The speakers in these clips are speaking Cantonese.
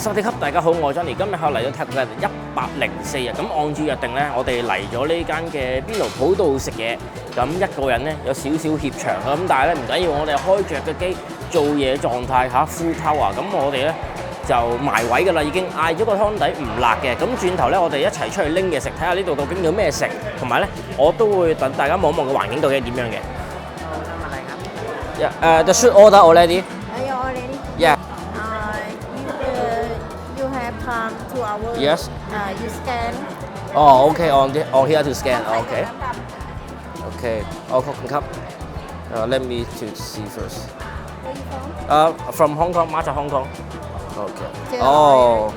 薩迪克，大家好，我係 Johnny，今日我嚟到泰國嘅104日，咁按照約定咧，我哋嚟咗呢間嘅邊爐鋪度食嘢，咁一個人咧有少少怯場咁，但係咧唔緊要，我哋開着嘅機做嘢狀態嚇 full power，咁我哋咧就埋位㗎啦，已經嗌咗個湯底唔辣嘅，咁轉頭咧我哋一齊出去拎嘢食，睇下呢度究竟有咩食，同埋咧我都會等大家望一望個環境究竟點樣嘅。Yeah, the food order already. Are you already? Yeah. You have 2 hours. Yes. You scan. Oh, okay. On here to scan. Okay. Okay. ขอบคุณครับ Let me to see first. Where you from? From Hong Kong, มาจาก Hong Kong. Okay. Chưa Oh.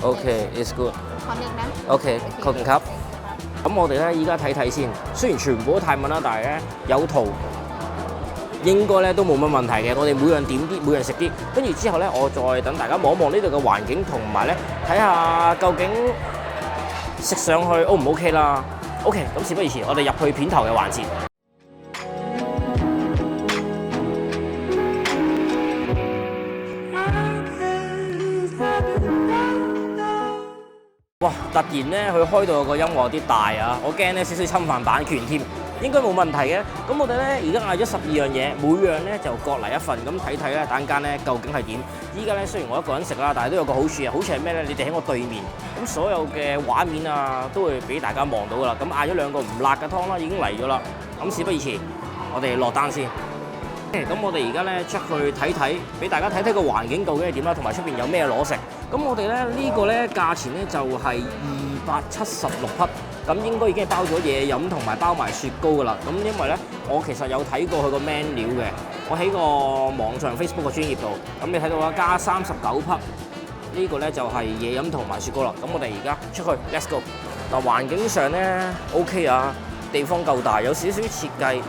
You Okay, it's good. connect นะ Okay. ขอบคุณครับ。咁我哋咧依家睇睇先，雖然全部都泰文啦，但係咧有圖。應該咧都冇乜問題嘅，我哋每樣點啲，每樣食啲，跟住之後咧，我再等大家望一望呢度嘅環境，同埋咧睇下究竟食上去 O 唔 OK 啦。OK， 咁事不宜遲，我哋入去片頭嘅環節。哇！突然咧，佢開到個音樂有啲大啊，我驚咧少少侵犯版權添。應該冇問題嘅。咁我哋咧而家嗌咗12樣嘢，每樣咧就各嚟一份，咁睇睇咧等間咧究竟係點。依家咧雖然我一個人食啦，但係都有個好處啊！好處係咩咧？你哋喺我對面，咁所有嘅畫面啊都會俾大家望到噶啦。咁嗌咗2個唔辣嘅湯啦，已經嚟咗啦。咁事不宜遲，我哋落單先。咁我哋而家咧出去睇睇，俾大家睇睇個環境究竟係點啦，同埋出邊有咩攞食。咁我哋咧呢個咧價錢咧就係276匹。咁應該已經係包咗嘢飲同埋包埋雪糕㗎啦。咁因為咧，我其實有睇過佢個 menu 嘅，我喺個網上 Facebook 個專頁度，咁你睇到啦，加39匹，呢個咧就係嘢飲同埋雪糕啦。咁我哋而家出去 ，let's go。嗱，環境上咧 OK 啊，地方夠大，有少少設計。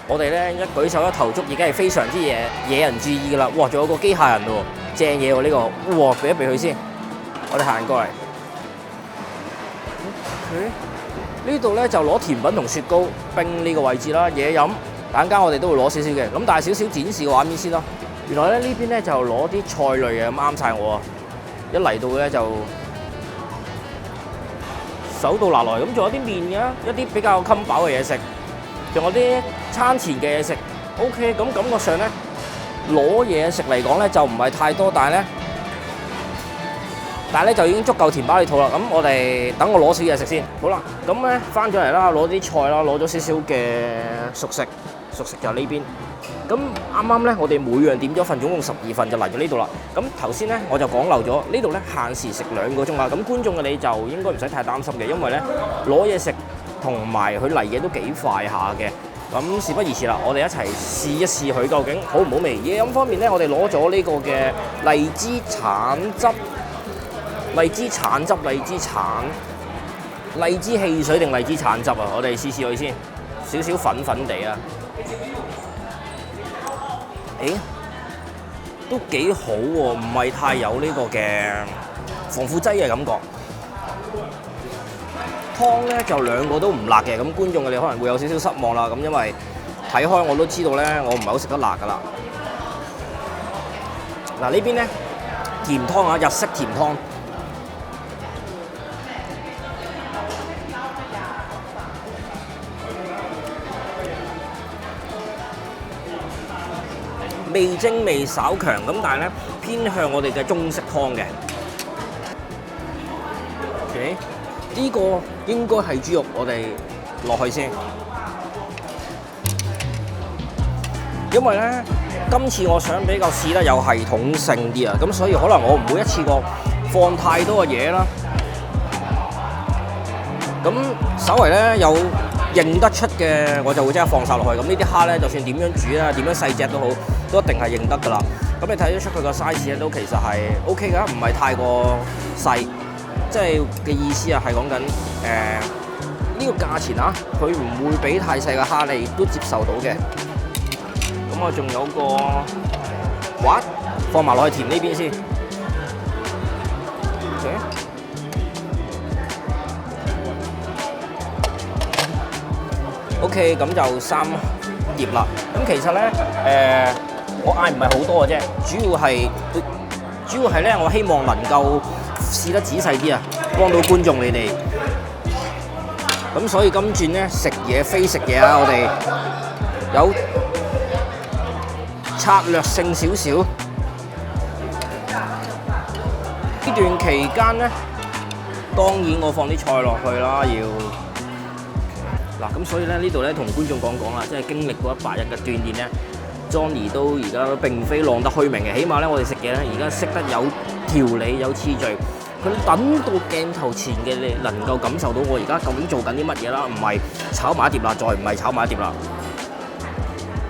我哋咧一舉手一投足已經係非常之惹人注意㗎啦。哇，仲有個機械人喎，正嘢喎呢個。哇，避一避佢先。我哋行過嚟，呢度咧就攞甜品同雪糕冰呢個位置啦，嘢飲，等間我哋都會攞少少嘅，咁但係少少展示個畫面先咯。原來咧呢邊咧就攞啲菜類嘅，咁啱晒我啊！一嚟到咧就手到拿來，咁仲有啲麵嘅，一啲比較襟飽嘅嘢食，仲有啲餐前嘅嘢食。OK， 咁感覺上咧攞嘢食嚟講咧就唔係太多，但係咧就已經足夠填飽你肚啦。咁我哋等我攞少嘢食先。好啦，咁咧翻咗嚟啦，攞啲菜啦，攞咗少少嘅熟食就呢邊。咁啱啱咧，我哋每樣點咗份，總共12份就嚟咗呢度啦。咁頭先咧我就講漏咗，呢度咧限時食2個鐘啦。咁觀眾嘅你就應該唔使太擔心嘅，因為咧攞嘢食同埋佢嚟嘢都幾快下嘅。咁事不宜遲啦，我哋一齊試一試佢究竟好唔好味。嘢飲方面咧，我哋攞咗呢個嘅荔枝橙汁。荔枝汽水定荔枝橙汁啊！我哋試試佢先，少少粉粉地啊！誒，都幾好喎，唔係太有呢個嘅防腐劑嘅感覺。湯咧就2個都唔辣嘅，咁觀眾嘅你可能會有少少失望啦。咁因為睇開我都知道咧，我唔係好食得辣噶啦。嗱呢邊咧甜湯啊，日式甜湯。味精味稍強咁，但係咧偏向我哋嘅中式湯嘅。OK， 呢個應該係豬肉，我哋落去先。因為咧今次我想比較試得有系統性啲啊，咁所以可能我唔會一次過放太多嘅嘢啦。咁稍為咧有認得出嘅，我就會即刻放晒落去。咁呢啲蝦咧，就算點樣煮啦，點樣細隻都好，都一定係認得㗎啦。咁你睇得出佢個 size 咧，都其實係 OK 㗎，唔係太過細。即係嘅意思啊，係講緊呢個價錢啊，佢唔會俾太細嘅蝦你都接受到嘅。咁我仲有個放埋落去甜呢邊先。Okay。OK， 咁就3碟啦。咁其實咧，我嗌唔係好多嘅啫，主要係咧，我希望能夠試得仔細啲啊，幫到觀眾你哋。咁所以今轉咧食嘢非食嘢啊，我哋有策略性少少。呢段期間咧，當然我放啲菜落去啦，要嗱咁，所以咧呢度咧同觀眾講啦，即係經歷過100日嘅鍛鍊咧 ，Johnny 都而家並非浪得虛名嘅，起碼咧我哋食嘢咧而家識得有條理有次序。佢等到鏡頭前嘅你能夠感受到我而家究竟做緊啲乜嘢啦，唔係炒埋一碟啦，再唔係炒埋一碟啦。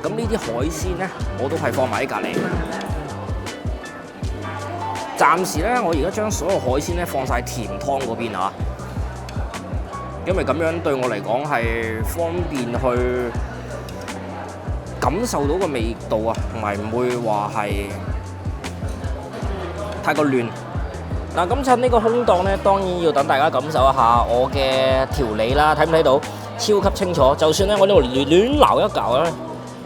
咁呢啲海鮮咧，我都係放埋喺隔離。暫時咧，我而家將所有海鮮咧放晒甜湯嗰邊啊，因為咁樣對我嚟講係方便去感受到個味道啊，同埋唔會話係太過亂。嗱，咁趁呢個空檔咧，當然要等大家感受一下我嘅調理啦。睇唔睇到？超級清楚。就算咧我呢度亂撈一嚿咧，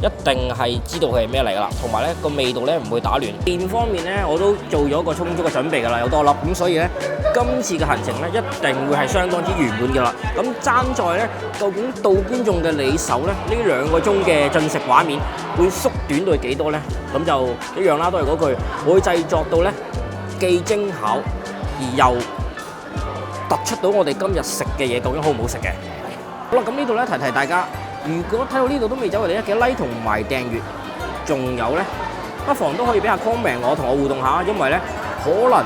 一定係知道佢係咩嚟噶啦。同埋咧個味道咧唔會打亂。電方面咧我都做咗個充足嘅準備噶啦，有多粒。咁所以咧今次嘅行程咧一定會係相當之圓滿噶啦。咁爭在咧，究竟到觀眾嘅你手咧，呢2個鐘嘅進食畫面會縮短到幾多咧？咁就一樣啦，都係嗰句，我會製作到咧既精巧，而又突出到我哋今日食嘅嘢究竟好唔好食嘅。好啦，咁呢度咧提大家，如果睇到呢度都未走嚟咧，記得 like 同埋訂閱，仲有咧不妨都可以俾下 comment 我，同我互動下，因為咧可能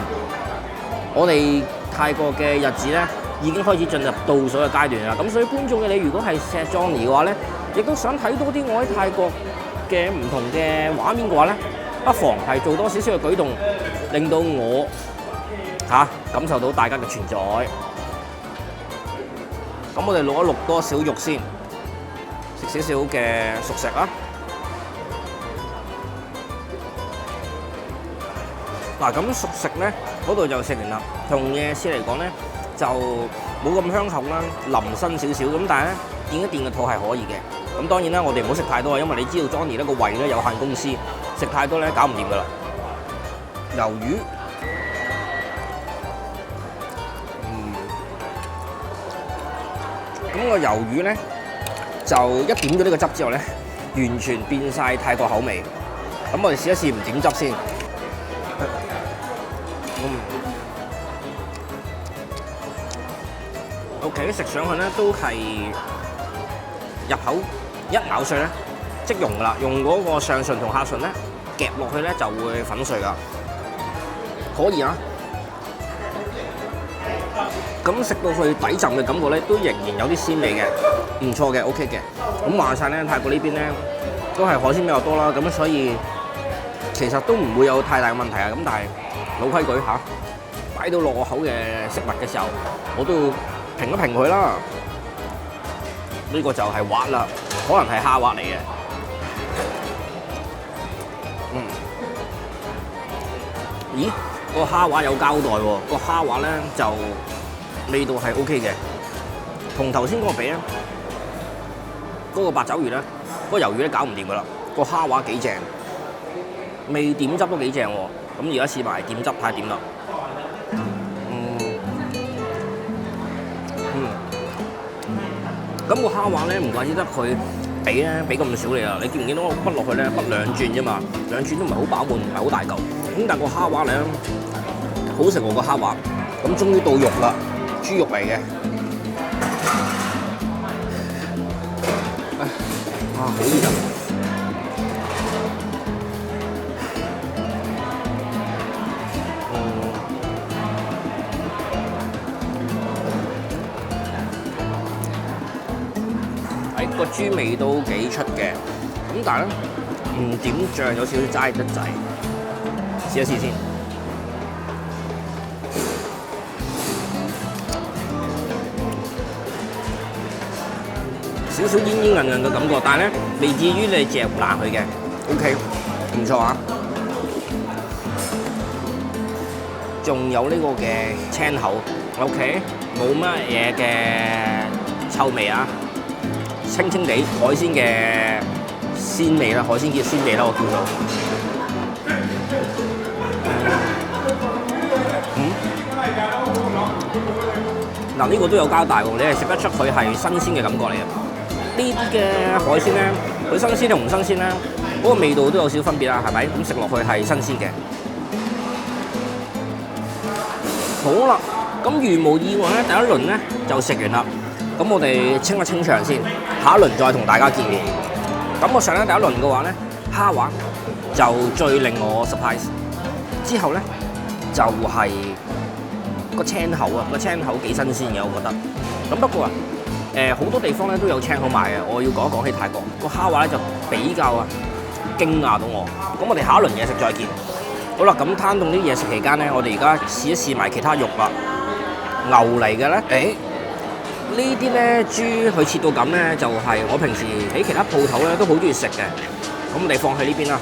我哋泰國嘅日子咧已經開始進入倒數嘅階段啦。咁所以觀眾嘅你，如果係錫 Johnny 嘅話咧，亦都想睇多啲我喺泰國嘅唔同嘅畫面嘅話咧，不妨係做多少少嘅舉動，令到我感受到大家嘅存在。咁我哋錄多少肉先，食少少嘅熟食啦。嗱，咁熟食咧嗰度就食完啦。同夜市嚟講咧就冇咁香口啦，腍身少少。咁但係咧墊一墊個肚係可以嘅。咁當然啦，我哋唔好食太多啊，因為你知道 Johnny 呢個胃咧有限公司，食太多咧搞唔掂噶啦。魷魚。咁個魷魚咧就一點咗呢個汁之後咧，完全變晒泰國口味。咁我哋試一試唔點汁先。OK， 食上去咧都係入口一咬碎咧即溶噶啦，用嗰個上唇同下唇咧夾落去咧就會粉碎噶，可以啊。咁食到佢底浸嘅感覺咧，都仍然有啲鮮味嘅，唔錯嘅 ，OK 嘅。咁話晒咧，泰國呢邊咧都係海鮮比較多啦，咁所以其實都唔會有太大嘅問題啊。咁但係老規矩嚇，擺到落我口嘅食物嘅時候，我都要評一評佢啦。呢個就係滑啦，可能係蝦滑嚟嘅。咦？個蝦滑有交代喎，個蝦滑咧就味道係 OK 嘅，同頭先嗰個比咧，嗰個八爪魚咧，嗰個魷魚咧搞唔掂噶啦，個蝦滑幾正，未點汁都幾正喎。咁而家試埋點汁睇下點啦。咁個蝦滑咧唔怪之得佢俾咁少你啦。你見唔見到我畢落去咧，畢2轉啫嘛，2轉都唔係好飽滿，唔係好大嚿。咁但係個蝦滑咧好食喎，個蝦滑。咁終於到肉啦，豬肉嚟嘅。好熱啊！個豬味都幾出嘅，咁但係咧唔點醬有少少齋得滯，試一試先。少少煙煙韌韌嘅感覺，但係咧未至於你嚼爛佢嘅 ，OK， 唔錯啊！仲有呢個嘅青口 ，OK， 冇乜嘢嘅臭味啊！清清地海鮮嘅鮮味啦，海鮮叫鮮味啦，我叫做。嗱，呢個都有交代喎，你係食得出佢係新鮮嘅感覺嚟嘅。呢啲嘅海鮮咧，佢新鮮定唔新鮮咧，嗰個味道都有少少分別啦，係咪？咁食落去係新鮮嘅。好啦，咁如無意外咧，第一輪咧就食完啦。咁我哋清一清場先，下一輪再同大家見面。咁我上咧第一輪嘅話咧，蝦滑就最令我 surprise。之後咧就係、個青口啊，個青口幾新鮮嘅，我覺得。咁不過啊，好多地方咧都有青口賣嘅。我要講一講起泰國個蝦滑咧就比較驚訝到我。咁我哋下一輪嘢食再見。好啦，咁攤凍啲嘢食期間咧，我哋而家試一試埋其他肉啦。牛嚟嘅咧，呢啲咧豬佢切到咁咧，就係、我平時喺其他鋪頭咧都好中意食嘅。咁我哋放喺呢邊啦。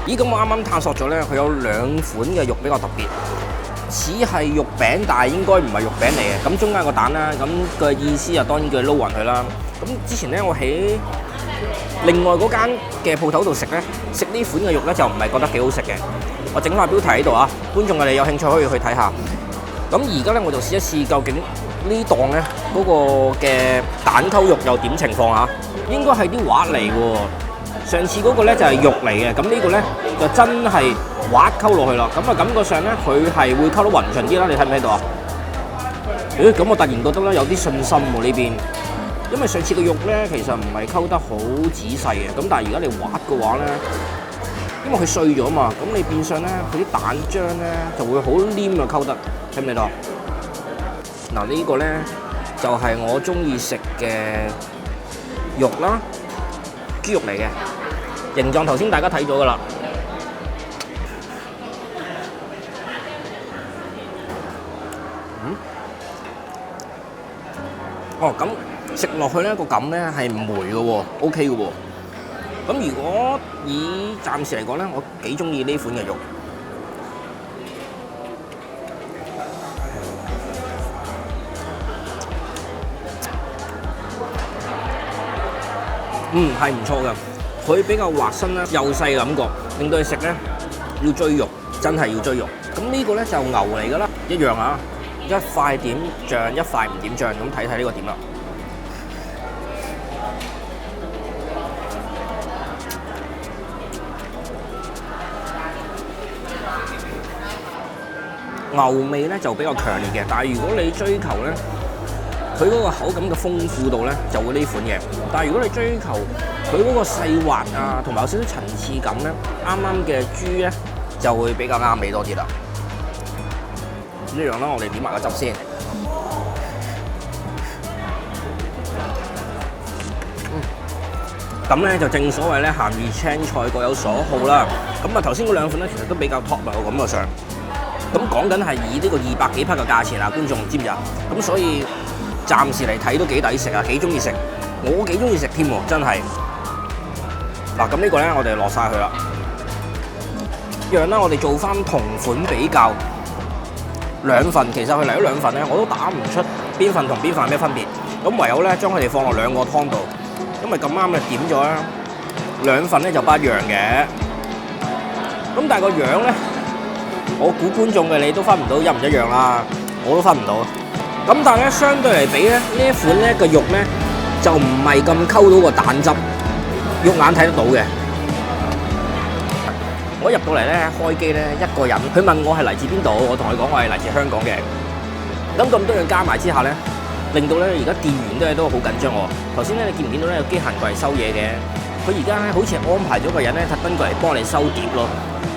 咦，咁我啱啱探索咗咧，佢有兩款嘅肉比較特別，似係肉餅，但係應該唔係肉餅嚟嘅。咁中間個蛋啦，咁嘅意思啊，當然叫佢撈勻佢啦。咁之前咧，我喺另外嗰間嘅鋪頭度食咧，食呢款嘅肉咧就唔係覺得幾好食嘅。我整塊標題喺度啊，觀眾你哋有興趣可以去睇下。咁而家咧我就試一試究竟呢檔咧嗰個嘅蛋溝肉又點情況啊？應該係啲滑嚟喎。上次嗰個咧就係肉嚟嘅，咁呢個咧就真係滑溝落去啦。咁啊感覺上咧佢係會溝得勻順啲啦，你睇唔睇到啊？咁我突然覺得咧有啲信心喎呢邊，因為上次個肉咧其實唔係溝得好仔細嘅，咁但係而家你滑嘅話咧，因為佢碎咗嘛，咁你變相咧佢啲蛋漿咧就會好黏啊溝得，睇唔睇到？嗱呢個咧就係我中意食嘅肉啦，豬肉嚟嘅。形狀頭先大家睇咗噶啦，咁食落去咧個感咧係唔霉嘅喎 ，OK 嘅喎。咁如果以暫時嚟講咧，我幾中意呢款嘅肉。係唔錯嘅。佢比較滑身啦，幼細嘅感覺，令到你食咧要追肉，真係要追肉。咁呢個咧就牛嚟噶啦，一樣啊，一塊點醬，一塊唔點醬，咁睇睇呢個點啦。牛味咧就比較強烈嘅，但係如果你追求咧，佢嗰個口感嘅豐富度咧，就會呢款嘅。但係如果你追求佢嗰個細滑啊，同埋有少少層次感咧，啱啱嘅豬咧就會比較啱味多啲啦。呢樣啦，我哋點埋個汁先。咁咧就正所謂咧，鹹魚青菜各有所好啦。咁啊頭先嗰兩款咧，其實都比較 top 啊，我感覺上。咁講緊係以呢個200幾匹嘅價錢啊，觀眾知唔知啊？咁所以暫時嚟睇都幾抵食啊，幾中意食，我幾中意食添喎，真係。嗱，咁呢個咧我哋落晒去啦。一樣啦，我哋做翻同款比較，兩份其實佢嚟咗兩份咧，我都打唔出邊份同邊份咩分別。咁唯有咧將佢哋放落兩個湯度，因為咁啱咧點咗啦，兩份咧就不一樣嘅。咁但係個樣咧，我估觀眾嘅你都分唔到一唔一樣啦，我都分唔到。咁但係咧，相對嚟比咧，呢一款咧個肉咧就唔係咁溝到個蛋汁，肉眼睇得到嘅。我入到嚟咧開機咧一個人，佢問我係嚟自邊度，我同佢講我係嚟自香港嘅。咁多樣加埋之下咧，令到咧而家店員都好緊張喎。頭先咧你見唔見到咧有機械過嚟收嘢嘅？佢而家好似安排咗個人咧特登過嚟幫你收碟咯。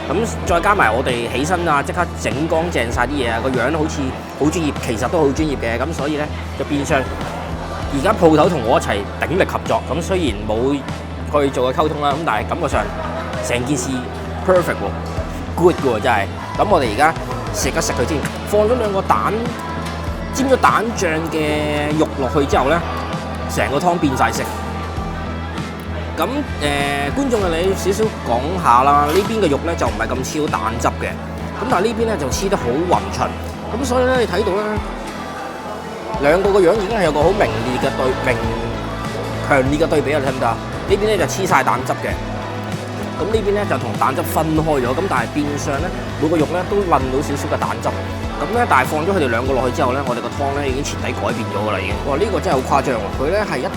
咁再加埋我哋起身啊，即刻整乾淨晒啲嘢啊，個樣好似好專業，其實都好專業嘅。咁所以咧就變相而家鋪頭同我一齊鼎力合作。咁雖然冇去做個溝通啦，咁但係感覺上成件事 perfect 喎 ，good 喎真係。咁我哋而家食一食佢先，放咗兩個蛋，沾咗蛋醬嘅肉落去之後咧，成個湯變晒色。咁觀眾嘅你少少講下啦，呢邊嘅肉咧就唔係咁超蛋汁嘅，咁但係呢邊咧就黐得好勻勻，咁所以咧你睇到咧兩個個樣已經係有個好強烈嘅對比啊！你睇唔睇啊？呢邊咧就黐晒蛋汁嘅，咁呢邊咧就同蛋汁分開咗，咁但係變相咧每個肉咧都混到少少嘅蛋汁，咁咧但係放咗佢哋兩個落去之後咧，我哋個湯咧已經徹底改變咗㗎啦已經。哇！呢個真係好誇張喎，佢咧係一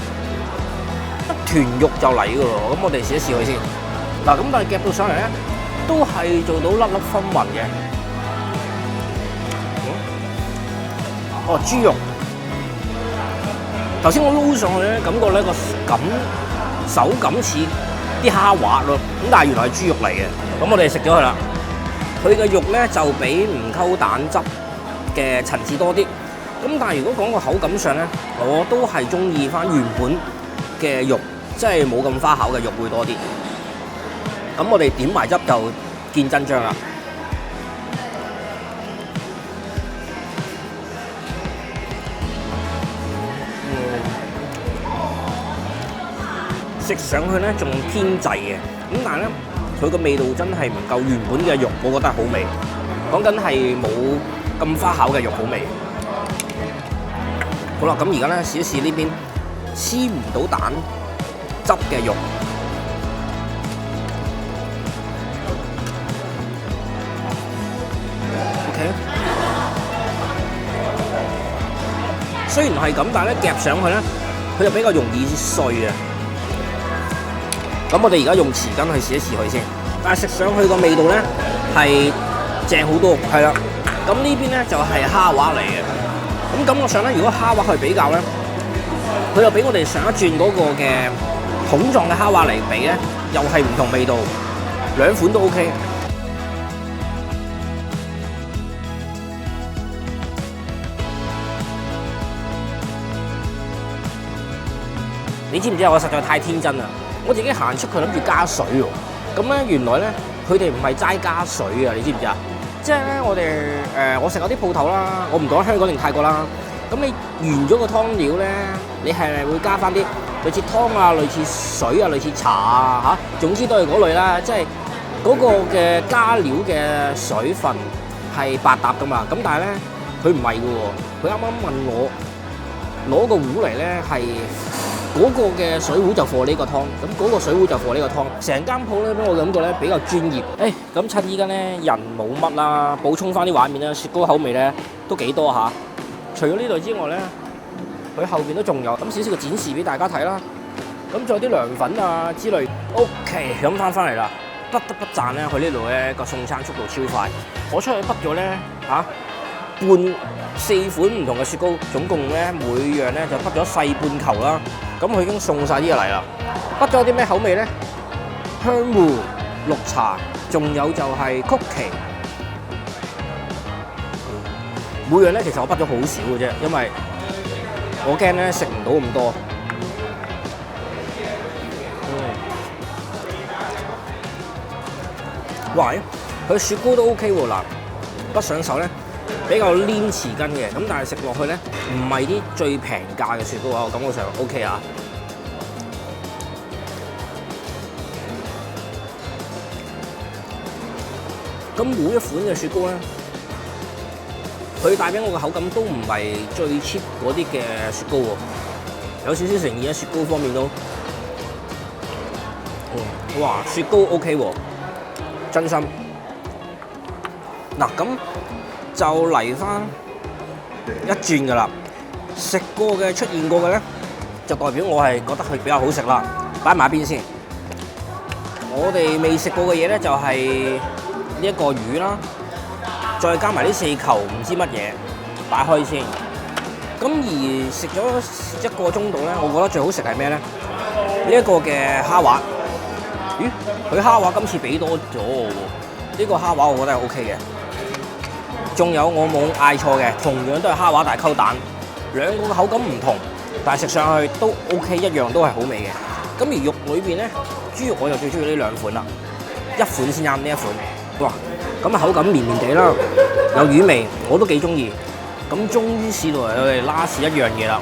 團肉就嚟㗎喎，咁我哋試一試佢先。嗱，咁但係夾到上嚟咧，都係做到粒粒分勻嘅。哦，豬肉。頭先我撈上去咧，感覺咧個手感似啲蝦滑咯，咁但係原來係豬肉嚟嘅。咁我哋食咗佢啦，佢嘅肉咧就比唔溝蛋汁嘅層次多啲。咁但係如果講個口感上咧，我都係中意翻原本嘅肉，即係冇咁花巧嘅肉會多啲。咁我哋點埋汁就見真章啦。食上去咧仲偏滯嘅，咁但係咧佢個味道真係唔夠原本嘅肉，我覺得好味。講緊係冇咁花巧嘅肉好味。好啦，咁而家咧試一試呢邊黐唔到蛋汁嘅肉。OK， 雖然係咁，但係咧夾上去咧，佢就比較容易碎啊。咁我哋而家用匙羹去試一試佢先，但係食上去個味道咧係正好多，係啦。咁呢邊咧就係蝦滑嚟嘅，咁感覺上咧，如果蝦滑去比較咧，佢又比我哋上一轉嗰個嘅桶狀嘅蝦滑嚟比咧，又係唔同味道，兩款都 OK。你知唔知啊？我實在太天真啦！我自己行出去諗住加水喎，咁咧原來咧佢哋唔係齋加水啊！你知唔知啊？即係咧我食嗰啲鋪頭啦，我唔講香港定泰國啦。咁你完咗個湯料咧，你係咪會加翻啲類似湯啊、類似水啊、類似茶啊嚇？總之都係嗰類啦。即係嗰個嘅加料嘅水分係百搭噶嘛。咁但係咧佢唔係嘅喎，佢啱啱問我攞個壺嚟咧係。嗰個嘅水壺就貨呢個湯，咁嗰個水壺就貨呢個湯，成間鋪咧俾我感覺咧比較專業。咁趁依家咧人冇乜啦，補充翻啲畫面啦，雪糕口味咧都幾多下。除咗呢度之外咧，佢後邊都仲有咁少少嘅展示俾大家睇啦。咁仲有啲涼粉啊之類。OK， 咁翻嚟啦，不得不讚咧，佢呢度咧個送餐速度超快。我出去畢咗咧半4款唔同嘅雪糕，總共咧每樣咧就畢咗細半球啦。咁佢已經送晒啲嘢嚟啦。畢咗啲咩口味咧？香芋、綠茶，仲有就係曲奇。每樣咧其實我畢咗好少嘅啫，因為我驚咧食唔到咁多。喂，佢雪糕都 OK 喎嗱，畢上手咧。比較黏匙羹嘅，咁但係食落去咧，唔係啲最平價嘅雪糕啊，我感覺上 OK 啊。咁每一款嘅雪糕咧，佢帶俾我嘅口感都唔係最 cheap 嗰啲嘅雪糕喎，有少少誠意喺雪糕方面都。哇，雪糕 OK 喎，真心。嗱咁。就嚟翻一轉㗎啦，食過嘅出現過嘅咧，就代表我係覺得佢比較好食啦。擺埋一邊先。我哋未食過嘅嘢咧，就係呢一個魚啦，再加埋呢4球唔知乜嘢，擺開先。咁而食咗1個鐘度咧，我覺得最好食係咩咧？呢一個嘅蝦滑。咦？佢蝦滑今次俾多咗我喎。呢個蝦滑我覺得係 OK 嘅。仲有我冇嗌錯嘅，同樣都係蝦滑大溝蛋，兩個嘅口感唔同，但係食上去都 OK， 一樣都係好味嘅。咁而肉裏邊咧，豬肉我就最中意呢2款啦，一款先啱呢一款。哇，咁啊口感綿綿地啦，有魚味，我都幾中意。咁終於試到我哋last一樣嘢啦。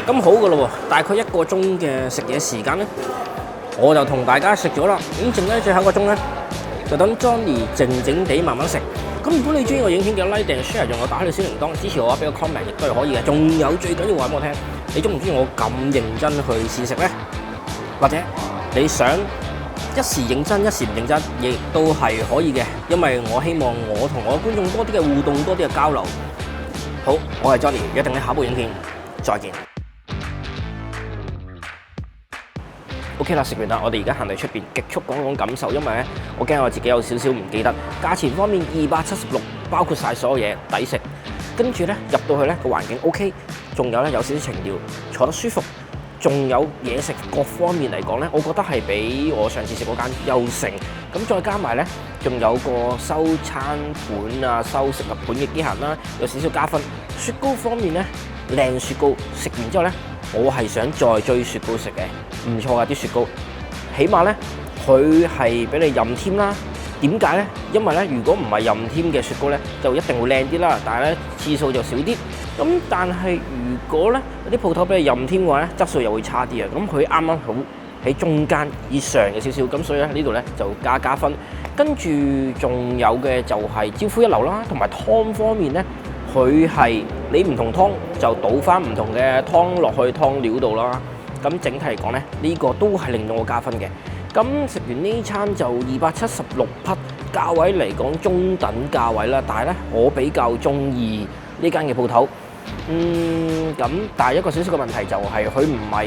咁好噶咯喎，大概1個鐘嘅食嘢時間咧，我就同大家食咗啦。咁剩低最後1個鐘咧，就等 Johnny 靜靜地慢慢食。咁咁如果你中意我影片嘅 like 定 share， 仲有打開你小鈴鐺支持我，俾個 comment 亦都係可以嘅。仲有最緊要話俾我聽，你中唔中意我咁認真去試食咧？或者你想一時認真一時唔認真，亦都係可以嘅。因為我希望我同我嘅觀眾多啲嘅互動，多啲嘅交流。好，我係 Johnny， 約定你下部影片再見。OK 啦，食完啦，我哋而家行嚟出邊，極速講講感受，因為咧我驚我自己有少少唔記得。價錢方面276，包括晒所有嘢，抵食。跟住咧入到去咧個環境 OK， 仲有咧有少少情調，坐得舒服，仲有嘢食各方面嚟講咧，我覺得係比我上次食嗰間優勝。咁再加埋咧，仲有個收餐盤啊、收食物盤嘅機械啦，有少少加分。雪糕方面咧，靚雪糕，食完之後咧，我係想再追雪糕食嘅，唔錯噶啲雪糕。起碼咧，佢係俾你任添啦。點解咧？因為咧，如果唔係任添嘅雪糕咧，就一定會靚啲啦，但係咧次數就少啲。咁但係如果咧有啲鋪頭俾你任添嘅話咧，質素又會差啲啊。咁佢啱啱好喺中間以上嘅少少，咁所以咧呢度咧就加分。跟住仲有嘅就係招呼一流啦，同埋湯方面咧，佢係你唔同湯就倒翻唔同嘅湯落去湯料度啦。咁整體嚟講咧，呢個都係令到我加分嘅。咁食完呢餐就276匹，價位嚟講中等價位啦。但係咧，我比較中意呢間嘅鋪頭。咁但係一個小小嘅問題就係佢唔係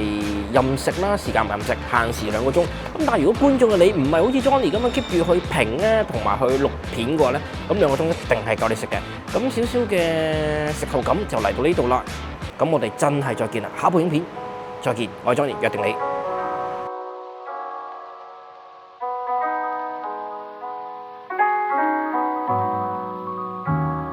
任食啦，時間唔任食，限時2個鐘。咁但係如果觀眾嘅你唔係好似 Johnny 咁樣 keep 住去評咧，同埋去錄片嘅話咧，咁2個鐘一定係夠你食嘅。咁少少嘅食後感就嚟到呢度啦。咁我哋真係再見啦，下部影片再見，我係 Johnny，約定你。